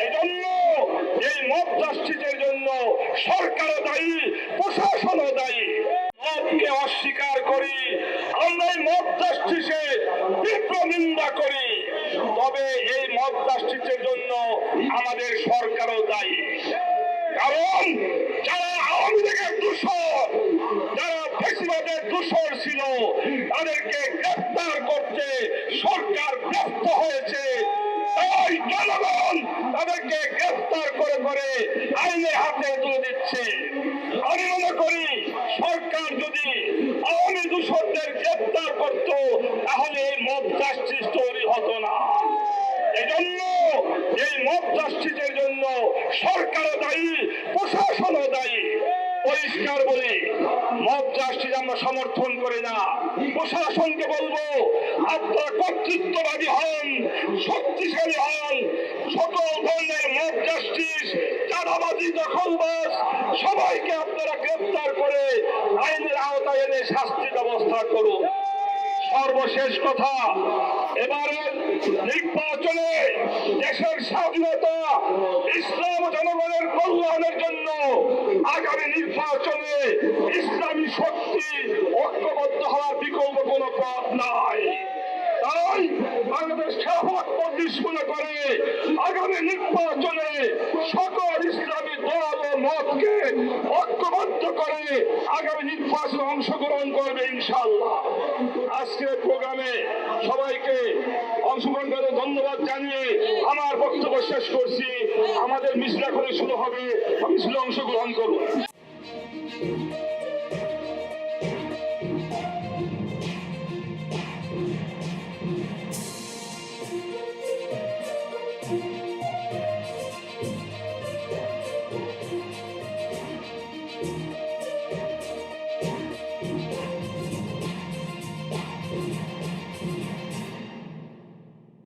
এজন্য এই মব জাস্টিসের জন্য সরকারও দায়ী, প্রশাসনও দায়ী। মবকে অস্বীকার করি, আমরা এই মব জাস্টিসের তীব্র নিন্দা করি। তবে এই মব জাস্টিসের জন্য আমাদের সরকারও দায়ী। কারণ যারা আওয়ামী লীগের দূষর, যারা ফ্যাসিবাদের দূষর ছিল, তাদেরকে গ্রেফতার করতে সরকার ব্যর্থ হয়েছে। তাই জনগণ তাদেরকে গ্রেফতার করে করে আইনের হাতে তুলে দিচ্ছে। আমি মনে করি সরকার যদি আওয়ামী দূষরদের গ্রেফতার করত, তাহলে এই মব জাস্টিস তৈরি হতো না। এজন্য এই মব জাস্টিসের জন্য সরকারও দায়ী, প্রশাসনও দায়ী। পরিষ্কার বলি, মব জাস্টিস আমরা সমর্থন করি না। প্রশাসনকে বলবো, আপনারা কর্তৃত্ববাদী হন, শক্তিশালী হন, সকল ধরনের মব জাস্টিস, চাঁদাবাজি, দখলবাজ সবাইকে আপনারা গ্রেফতার করে আইনের আওতায় এনে শাস্তি ব্যবস্থা করুন। সর্বশেষ কথা, এবারে নির্বাচনে দেশের স্বাধীনতা, ইসলাম জনগণের কল্যাণের জন্য আগামী নির্বাচনে ইসলামী শক্তি ঐক্যবদ্ধ হওয়ার বিকল্প কোনো পথ নাই। তাই বাংলাদেশ খেলাফত মজলিস মনে করে আগামী নির্বাচনে সকল ইসলামী দল ও মতকে ঐক্যবদ্ধ করে আগামী নির্বাচনে অংশগ্রহণ করবে ইনশাআল্লাহ। আজকের প্রোগ্রামে সবাইকে অংশগ্রহণ করে ধন্যবাদ জানিয়ে আমার বক্তব্য শেষ করছি। আমাদের মিছিল এখনই শুরু হবে, মিছিলে অংশগ্রহণ করুন।